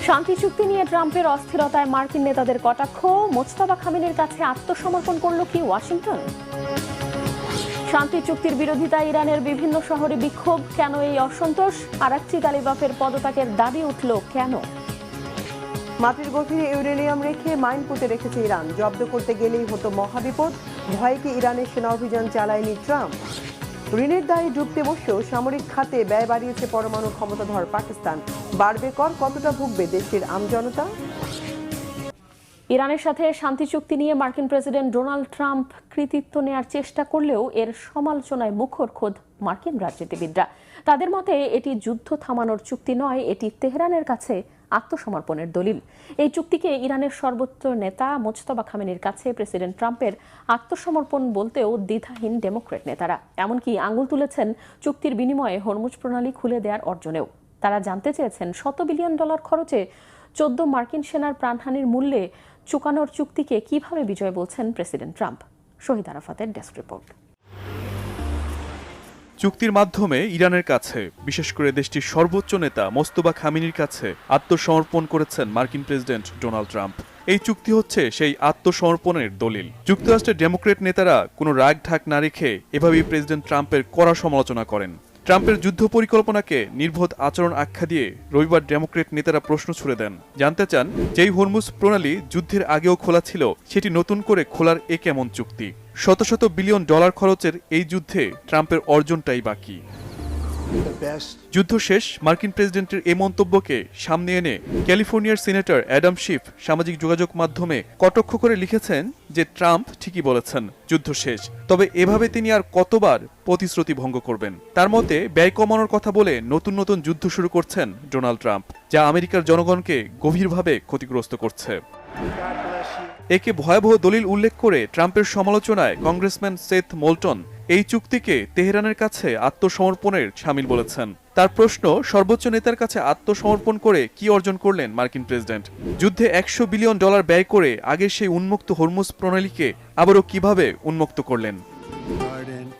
শান্তি চুক্তি নিয়ে ট্রাম্পের অস্থিরতায় মার্কিন নেতাদের কটাক্ষ। মোজতবা খামেনির কাছে আত্মসমর্পণ করল কি ওয়াশিংটন? শান্তি চুক্তির বিরোধিতায় ইরানের বিভিন্ন শহরে বিক্ষোভ। কেন এই অসন্তোষ? আরাকচি গালিবাফের পদত্যাগের দাবি উঠল কেন? মাটির গভীরে ইউরেনিয়াম রেখে মাইন পুঁতে রেখেছে ইরান। জব্দ করতে গেলেই হতো মহাবিপদ। ভয়ে কি ইরানের সেনা অভিযান চালায়নি ট্রাম্প? ঋণের দায়ে ডুবতে বসেও সামরিক খাতে ব্যয় বাড়িয়েছে পরমাণু ক্ষমতাধর পাকিস্তান। বাড়বে কর, কতটা ভুগবে দেশের আমজনতা? ইরানের সাথে শান্তি চুক্তি নিয়ে মার্কিন প্রেসিডেন্ট ডোনাল্ড ট্রাম্প কৃতিত্ব নেয়ার চেষ্টা করলেও এর সমালোচনায় মুখর খোদ মার্কিন রাজনীতিবিদরা। তাদের মতে এটি যুদ্ধ থামানোর চুক্তি নয়, এটি তেহরানের কাছে আত্মসমর্পণের দলিল। এই চুক্তিকে ইরানের সর্বোচ্চ নেতা মোজতবা খামেনির কাছে প্রেসিডেন্ট ট্রাম্পের আত্মসমর্পণ বলতেও দ্বিধাহীন ডেমোক্র্যাট নেতারা। এমনকি আঙুল তুলেছেন চুক্তির বিনিময়ে হরমুজ প্রণালী খুলে দেওয়ার অর্জনেও। তারা জানতে চেয়েছেন $100 বিলিয়ন খরচে 14 মার্কিন সেনার প্রাণহানির মূল্যে চুকানোর চুক্তিকে কিভাবে বিজয় বলছেন প্রেসিডেন্ট ট্রাম্প। শহীদ আরাফাতের ডেস্ক রিপোর্ট। চুক্তির মাধ্যমে ইরানের কাছে, বিশেষ করে দেশটির সর্বোচ্চ নেতা মোজতবা খামেনির কাছে আত্মসমর্পণ করেছেন মার্কিন প্রেসিডেন্ট ডোনাল্ড ট্রাম্প। এই চুক্তি হচ্ছে সেই আত্মসমর্পণের দলিল। যুক্তরাষ্ট্রের ডেমোক্রেট নেতারা কোনো রাগ ঢাক না রেখে এভাবেই প্রেসিডেন্ট ট্রাম্পের কড়া সমালোচনা করেন। ট্রাম্পের যুদ্ধ পরিকল্পনাকে নির্বোধ আচরণ আখ্যা দিয়ে রবিবার ডেমোক্রেট নেতারা প্রশ্ন ছুড়ে দেন। জানতে চান, যেই হরমুজ প্রণালী যুদ্ধের আগেও খোলা ছিল, সেটি নতুন করে খোলার এ কেমন চুক্তি? শত শত বিলিয়ন ডলার খরচের এই যুদ্ধে ট্রাম্পের অর্জনটাই বাকি। যুদ্ধ শেষ, মার্কিন প্রেসিডেন্টের এই মন্তব্যকে সামনে এনে ক্যালিফোর্নিয়ার সিনেটর অ্যাডাম শিফ সামাজিক যোগাযোগ মাধ্যমে কটাক্ষ করে লিখেছেন যে ট্রাম্প ঠিকই বলেছেন, যুদ্ধ শেষ। তবে এভাবে তিনি আর কতবার প্রতিশ্রুতি ভঙ্গ করবেন? তার মতে ব্যয় কমানোর কথা বলে নতুন নতুন যুদ্ধ শুরু করছেন ডোনাল্ড ট্রাম্প, যা আমেরিকার জনগণকে গভীরভাবে ক্ষতিগ্রস্ত করছে। একে ভয়াবহ দলিল উল্লেখ করে ট্রাম্পের সমালোচনায় কংগ্রেসম্যান সেথ মোল্টন এই চুক্তিকে তেহরানের কাছে আত্মসমর্পণের শামিল বলেছেন। তার প্রশ্ন, সর্বোচ্চ নেতার কাছে আত্মসমর্পণ করে কি অর্জন করলেন মার্কিন প্রেসিডেন্ট? যুদ্ধে $100 বিলিয়ন ব্যয় করে আগের সেই উন্মুক্ত হরমুজ প্রণালীকে আবারও কিভাবে উন্মুক্ত করলেন?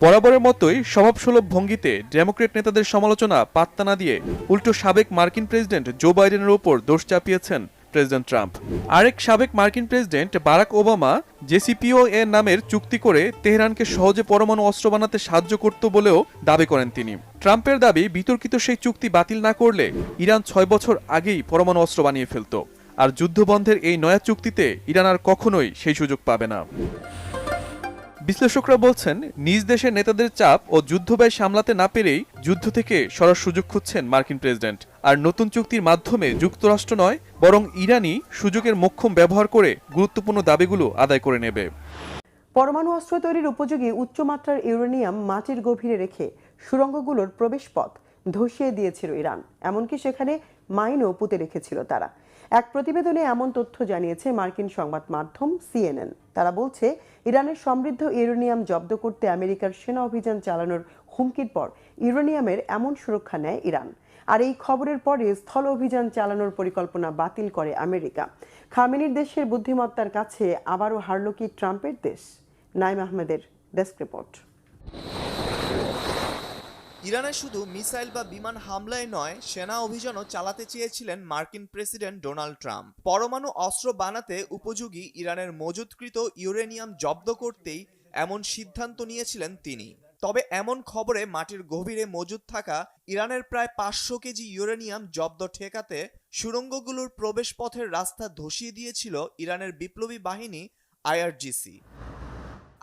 বরাবরের মতোই স্বভাবসুলভ ভঙ্গিতে ডেমোক্রেট নেতাদের সমালোচনা পাত্তা না দিয়ে উল্টো সাবেক মার্কিন প্রেসিডেন্ট জো বাইডেনের ওপর দোষ চাপিয়েছেন প্রেসিডেন্ট ট্রাম্প। আরেক সাবেক মার্কিন প্রেসিডেন্ট বারাক ওবামা জেসিপিওএ নামের চুক্তি করে তেহরানকে সহজে পরমাণু অস্ত্র বানাতে সাহায্য করত বলেও দাবি করেন তিনি। ট্রাম্পের দাবি, বিতর্কিত সেই চুক্তি বাতিল না করলে ইরান 6 বছর আগেই পরমাণু অস্ত্র বানিয়ে ফেলত। আর যুদ্ধবন্ধের এই নয়া চুক্তিতে ইরান আর কখনোই সেই সুযোগ পাবে না। বিশ্লেষকরা বলছেন, নিজ দেশের নেতাদের চাপ ও যুদ্ধব্যয় সামলাতে না পেরেই যুদ্ধ থেকে সরার সুযোগ খুঁজছেন মার্কিন প্রেসিডেন্ট। আর নতুন চুক্তির মাধ্যমে যুক্তরাষ্ট্র নয়, বরং ইরানই সুযোগের মোক্ষম ব্যবহার করে গুরুত্বপূর্ণ দাবিগুলো আদায় করে নেবে। পরমাণু অস্ত্র তৈরির উপযোগী উচ্চমাত্রার ইউরেনিয়াম মাটির গভীরে রেখে সুড়ঙ্গগুলোর প্রবেশপথ ধসিয়ে দিয়েছিল ইরান। এমনকি সেখানে মাইনও পুঁতে রেখেছিল তারা। এক প্রতিবেদনে এমন তথ্য জানিয়েছে মার্কিন সংবাদ মাধ্যম CNN। তারা বলছে, ইরানের সমৃদ্ধ ইউরেনিয়াম জব্দ করতে আমেরিকার সেনা অভিযান চালানোর হুমকির পর ইউরেনিয়ামের এমন সুরক্ষা নেয় ইরান। আর এই খবরের পরে স্থল অভিযান চালানোর পরিকল্পনা বাতিল করে আমেরিকা। খামেনির দেশের বুদ্ধিমত্তার কাছে আবারও হারল কি ট্রাম্পের দেশ? নাইম আহমেদের ডেস্ক রিপোর্ট। ইরানে শুধু মিসাইল বা বিমান হামলায় নয়, সেনা অভিযানও চালাতে চেয়েছিলেন মার্কিন প্রেসিডেন্ট ডোনাল্ড ট্রাম্প। পরমাণু অস্ত্র বানাতে উপযোগী ইরানের মজুতকৃত ইউরেনিয়াম জব্দ করতেই এমন সিদ্ধান্ত নিয়েছিলেন তিনি। তবে এমন খবরে মাটির গভীরে মজুদ থাকা ইরানের প্রায় 500 কেজি ইউরেনিয়াম জব্দ ঠেকাতে সুড়ঙ্গগুলোর প্রবেশপথের রাস্তা ধসিয়ে দিয়েছিল ইরানের বিপ্লবী বাহিনী IRGC।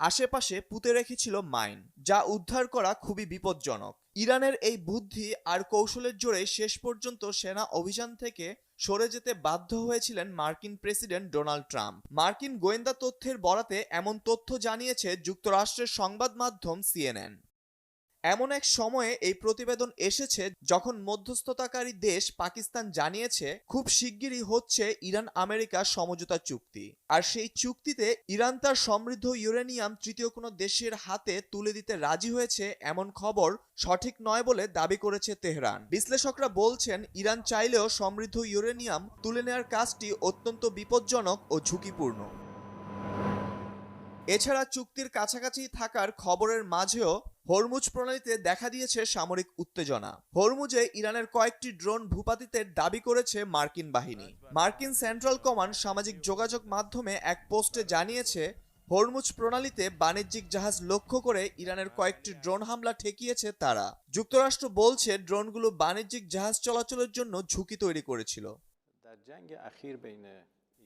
আশেপাশে পুঁতে রেখেছিল মাইন, যা উদ্ধার করা খুবই বিপজ্জনক। ইরানের এই বুদ্ধি আর কৌশলের জোরে শেষ পর্যন্ত সেনা অভিযান থেকে সরে যেতে বাধ্য হয়েছিলেন মার্কিন প্রেসিডেন্ট ডোনাল্ড ট্রাম্প। মার্কিন গোয়েন্দা তথ্যের বরাতে এমন তথ্য জানিয়েছে যুক্তরাষ্ট্রের সংবাদ মাধ্যম CNN। এমন এক সময়ে এই প্রতিবেদন এসেছে যখন মধ্যস্থতাকারী দেশ পাকিস্তান জানিয়েছে খুব শিগগিরই হচ্ছে ইরান আমেরিকা সমঝোতা চুক্তি। আর সেই চুক্তিতে ইরান তার সমৃদ্ধ ইউরেনিয়াম তৃতীয় কোনো দেশের হাতে তুলে দিতে রাজি হয়েছে, এমন খবর সঠিক নয় বলে দাবি করেছে তেহরান। বিশ্লেষকরা বলছেন, ইরান চাইলেও সমৃদ্ধ ইউরেনিয়াম তুলে নেওয়ার কাজটি অত্যন্ত বিপজ্জনক ও ঝুঁকিপূর্ণ। এছাড়া চুক্তির কাছাকাছি থাকার খবরের মাঝেও হরমুজ প্রণালীতে দেখা দিয়েছে সামরিক উত্তেজনা। হরমুজে ইরানের কয়েকটি ড্রোন ভূপাতিতের দাবি করেছে মার্কিন বাহিনী। মার্কিন সেন্ট্রাল কমান্ড সামাজিক যোগাযোগ মাধ্যমে এক পোস্টে জানিয়েছে, হরমুজ প্রণালীতে বাণিজ্যিক জাহাজ লক্ষ্য করে ইরানের কয়েকটি ড্রোন হামলা ঠেকিয়েছে তারা। যুক্তরাষ্ট্র বলছে ড্রোনগুলো বাণিজ্যিক জাহাজ চলাচলের জন্য ঝুঁকি তৈরি করেছিল।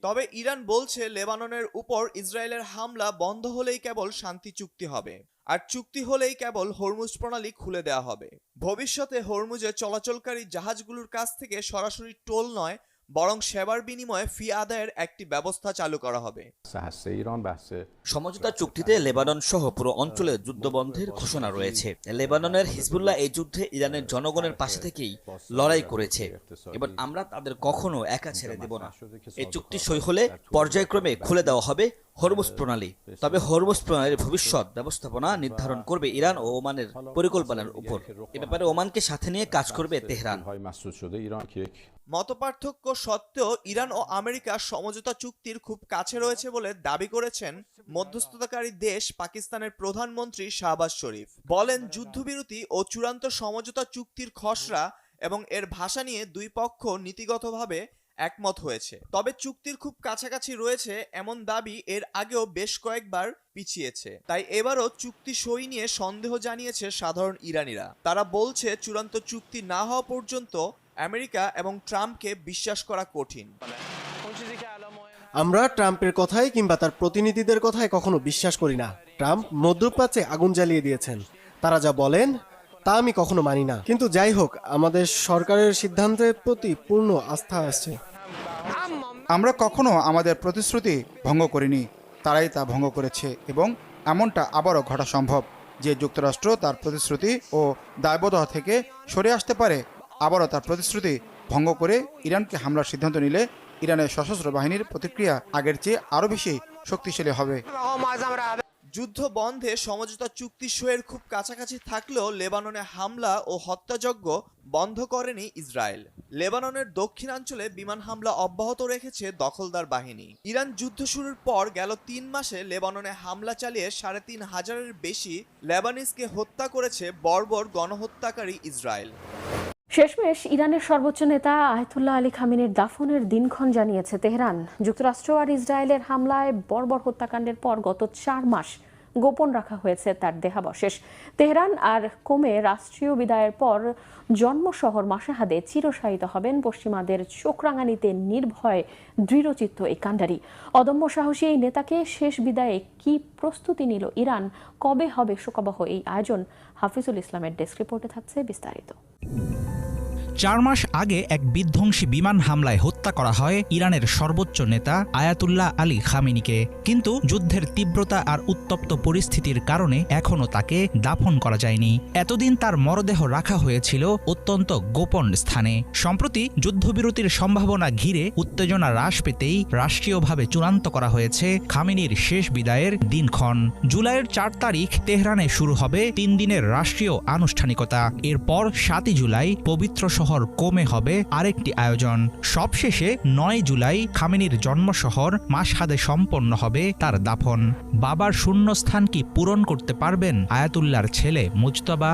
তবে ইরান বলছে লেবাননের উপর ইসরায়েলের হামলা বন্ধ হলেই কেবল শান্তি চুক্তি হবে, আর চুক্তি হলেই কেবল হরমুজ প্রণালী খুলে দেওয়া হবে। ভবিষ্যতে হরমুজে চলাচলকারী জাহাজগুলোর কাছ থেকে সরাসরি টোল নয়, বরং সেবার বিনিময়ে ফি আদায়ের একটি ব্যবস্থা চালু করা হবে। সমঝোতা চুক্তিতে লেবানন সহ পুরো অঞ্চলে যুদ্ধবন্ধের ঘোষণা রয়েছে। লেবাননের হিজবুল্লাহ এই যুদ্ধে ইরানের জনগণের পাশে থেকেই লড়াই করেছে, এবং আমরা তাদের কখনো একা ছেড়ে দেব না। এই চুক্তি সই হলে পর্যায়ক্রমে খুলে দেওয়া হবে হরমুজ প্রণালী। তবে হরমুজ প্রণালীর ভবিষ্যৎ ব্যবস্থাপনা নির্ধারণ করবে ইরান ও ওমানের পরিকল্পনার উপর। এ ব্যাপারে ওমানকে সাথে নিয়ে কাজ করবে তেহরান। মতপার্থক্য সত্ত্বেও ইরান ও আমেরিকা সমঝোতা চুক্তির খুব কাছে রয়েছে বলে দাবি করেছেন মধ্যস্থতাকারী দেশ পাকিস্তানের প্রধানমন্ত্রী শাহবাজ শরীফ। বলেন, যুদ্ধবিরতি ও চূড়ান্ত সমঝোতা চুক্তির খসড়া এবং এর ভাষা নিয়ে দুই পক্ষ নীতিগতভাবে একমত হয়েছে। তবে চুক্তির খুব কাছাকাছি রয়েছে এমন দাবি এর আগেও বেশ কয়েকবার পিছিয়েছে। তাই এবারও চুক্তি সই নিয়ে সন্দেহ জানিয়েছে সাধারণ ইরানিরা। তারা বলছে, চূড়ান্ত চুক্তি না হওয়া পর্যন্ত আমেরিকা এবং ট্রাম্পকে বিশ্বাস করা কঠিন। আমরা ট্রাম্পের কথায় কিংবা তার প্রতিনিধিদের কথায় কখনো বিশ্বাস করি না। ট্রাম্প মধ্যপ্রাচ্যে আগুন জ্বালিয়ে দিয়েছেন, তারা যা বলেন তা আমি কখনো মানি না। কিন্তু যাই হোক, আমাদের সরকারের সিদ্ধান্তের প্রতি পূর্ণ আস্থা আছে। আমরা কখনো আমাদের প্রতিশ্রুতি ভঙ্গ করিনি, তারাই তা ভঙ্গ করেছে, এবং এমনটা আবারও ঘটা সম্ভব যে যুক্তরাষ্ট্র তার প্রতিশ্রুতি ও দায়বদ্ধতা থেকে সরে আসতে পারে, আবারও তার প্রতিশ্রুতি ভঙ্গ করে ইরানকে হামলার সিদ্ধান্ত নিলে ইরানের সশস্ত্র বাহিনীর প্রতিক্রিয়া আগের চেয়ে আরও বেশি শক্তিশালী হবে। যুদ্ধ বন্ধে সমঝোতা চুক্তি সইয়ের খুব কাছাকাছি থাকলেও লেবাননে হামলা ও হত্যাযজ্ঞ বন্ধ করেনি ইসরায়েল। লেবাননের দক্ষিণাঞ্চলে বিমান হামলা অব্যাহত রেখেছে দখলদার বাহিনী। ইরান যুদ্ধ শুরুর পর গেল 3 মাসে লেবাননে হামলা চালিয়ে 3,500-এর বেশি লেবানিজকে হত্যা করেছে বর্বর গণহত্যাকারী ইসরায়েল। শেষমেশ ইরানের সর্বোচ্চ নেতা আয়াতুল্লাহ আলী খামেনির দাফনের দিনক্ষণ জানিয়েছে তেহরান। যুক্তরাষ্ট্র আর ইসরায়েলের হামলায় বর্বর হত্যাকাণ্ডের পর গত 4 মাস গোপন রাখা হয়েছে তার দেহাবশেষ। তেহরান আর কোমে রাষ্ট্রীয় বিদায়ের পর জন্মশহর মাশহাদে চিরশায়িত হবেন পশ্চিমাদের চোখরাঙানিতে নির্ভয় দৃঢ়চিত্ত এই কাণ্ডারি। অদম্য সাহসী এই নেতাকে শেষ বিদায়ে কি প্রস্তুতি নিল ইরান, কবে হবে শোকাবহ এই আয়োজন? হাফিজুল ইসলামের ডেস্ক রিপোর্টে থাকছে বিস্তারিত। 4 মাস আগে এক বিধ্বংসী বিমান হামলায় হত্যা করা হয় ইরানের সর্বোচ্চ নেতা আয়াতুল্লাহ আলী খামেনিকে। কিন্তু যুদ্ধের তীব্রতা আর উত্তপ্ত পরিস্থিতির কারণে এখনও তাকে দাফন করা যায়নি। এতদিন তার মরদেহ রাখা হয়েছিল অত্যন্ত গোপন স্থানে। সম্প্রতি যুদ্ধবিরতির সম্ভাবনা ঘিরে উত্তেজনা হ্রাস পেতেই রাষ্ট্রীয়ভাবে চূড়ান্ত করা হয়েছে খামেনির শেষ বিদায়ের দিনক্ষণ। জুলাইয়ের 4 তারিখ তেহরানে শুরু হবে 3 দিনের রাষ্ট্রীয় আনুষ্ঠানিকতা। এরপর 7 জুলাই পবিত্র শহর কোমে হবে আরেকটি আয়োজন। সবশেষে 9 জুলাই খামেনির জন্মশহর মাশহাদে সম্পন্ন হবে তার দাফন। বাবার শূন্যস্থান কি পূরণ করতে পারবেন আয়াতুল্লাহর ছেলে মুজতবা?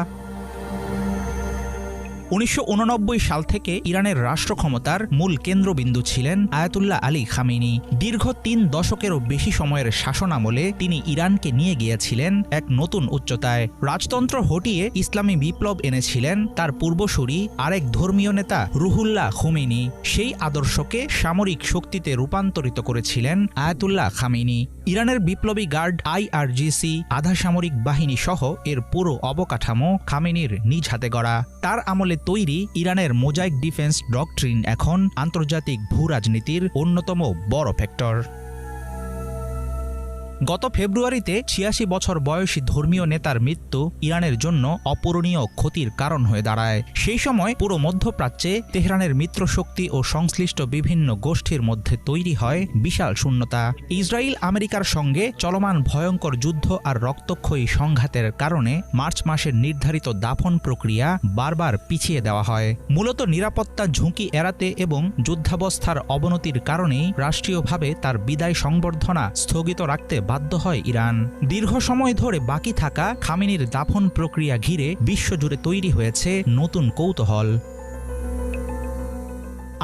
1989 সাল থেকে ইরানের রাষ্ট্র ক্ষমতার মূল কেন্দ্রবিন্দু ছিলেন আয়াতুল্লাহ আলী খামেনি। দীর্ঘ 3 দশকেরও বেশি সময়ের শাসনামলে তিনি ইরানকে নিয়ে গিয়েছিলেন এক নতুন উচ্চতায়। রাজতন্ত্র হটিয়ে ইসলামী বিপ্লব এনেছিলেন তার পূর্বসূরি আরেক ধর্মীয় নেতা রুহুল্লাহ খোমেনি। সেই আদর্শকে সামরিক শক্তিতে রূপান্তরিত করেছিলেন আয়াতুল্লাহ খামেনি। ইরানের বিপ্লবী গার্ড IRGC, আধা সামরিক বাহিনী সহ এর পুরো অবকাঠামো খামেনির নিজ হাতে গড়া। তার আমলে তৈরি ইরানের মোজাইক ডিফেন্স ডক্ট্রিন এখন আন্তর্জাতিক ভূরাজনীতির অন্যতম বড় ফ্যাক্টর। গত ফেব্রুয়ারিতে 86 বছর বয়সী ধর্মীয় নেতার মৃত্যু ইরানের জন্য অপূরণীয় ক্ষতির কারণ হয়ে দাঁড়ায়। সেই সময় পুরো মধ্যপ্রাচ্যে তেহরানের মিত্রশক্তি ও সংশ্লিষ্ট বিভিন্ন গোষ্ঠীর মধ্যে তৈরি হয় বিশাল শূন্যতা। ইসরায়েল আমেরিকার সঙ্গে চলমান ভয়ঙ্কর যুদ্ধ আর রক্তক্ষয়ী সংঘাতের কারণে মার্চ মাসের নির্ধারিত দাফন প্রক্রিয়া বারবার পিছিয়ে দেওয়া হয়। মূলত নিরাপত্তা ঝুঁকি এড়াতে এবং যুদ্ধাবস্থার অবনতির কারণেই রাষ্ট্রীয়ভাবে তার বিদায় সংবর্ধনা স্থগিত রাখতে বাধ্য হয় ইরান। দীর্ঘ সময় ধরে বাকি থাকা খামেনির দাফন প্রক্রিয়া ঘিরে বিশ্বজুড়ে তৈরি হয়েছে নতুন কৌতূহল।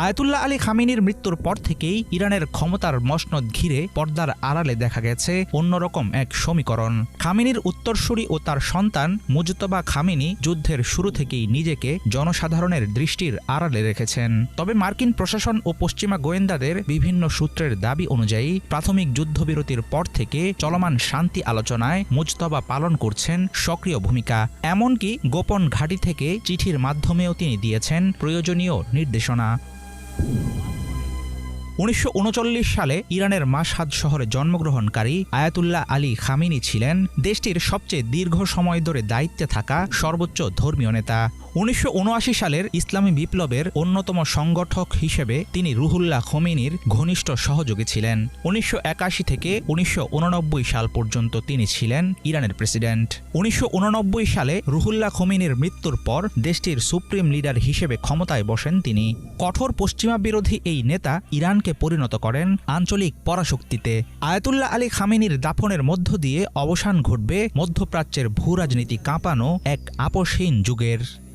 আয়াতুল্লাহ আলী খামেনির মৃত্যুর পর থেকেই ইরানের ক্ষমতার মসনদ ঘিরে পর্দার আড়ালে দেখা গেছে অন্যরকম এক সমীকরণ। খামেনির উত্তরসূরি ও তার সন্তান মুজতবা খামেনি যুদ্ধের শুরু থেকেই নিজেকে জনসাধারণের দৃষ্টির আড়ালে রেখেছেন। তবে মার্কিন প্রশাসন ও পশ্চিমা গোয়েন্দাদের বিভিন্ন সূত্রের দাবি অনুযায়ী প্রাথমিক যুদ্ধবিরতির পর থেকে চলমান শান্তি আলোচনায় মুজতবা পালন করছেন সক্রিয় ভূমিকা। এমনকি গোপন ঘাঁটি থেকে চিঠির মাধ্যমেও তিনি দিয়েছেন প্রয়োজনীয় নির্দেশনা। 1939 সালে ইরানের মাশহাদ শহরে জন্মগ্রহণকারী আয়াতুল্লাহ আলী খামেনি ছিলেন দেশটির সবচেয়ে দীর্ঘ সময় ধরে দায়িত্বে থাকা সর্বোচ্চ ধর্মীয় নেতা। 1979 সালের ইসলামী বিপ্লবের অন্যতম সংগঠক হিসেবে তিনি রুহুল্লাহ খোমেনির ঘনিষ্ঠ সহযোগী ছিলেন। 1981 থেকে 1989 সাল পর্যন্ত তিনি ছিলেন ইরানের প্রেসিডেন্ট। 1989 সালে রুহুল্লাহ খোমেনির মৃত্যুর পর দেশটির সুপ্রিম লিডার হিসেবে ক্ষমতায় বসেন তিনি। কঠোর পশ্চিমা বিরোধী এই নেতা ইরানকে পরিণত করেন আঞ্চলিক পরাশক্তিতে। আয়াতুল্লাহ আলী খামেনির দাফনের মধ্য দিয়ে অবসান ঘটবে মধ্যপ্রাচ্যের ভূরাজনীতি কাঁপানো এক আপসহীন যুগের।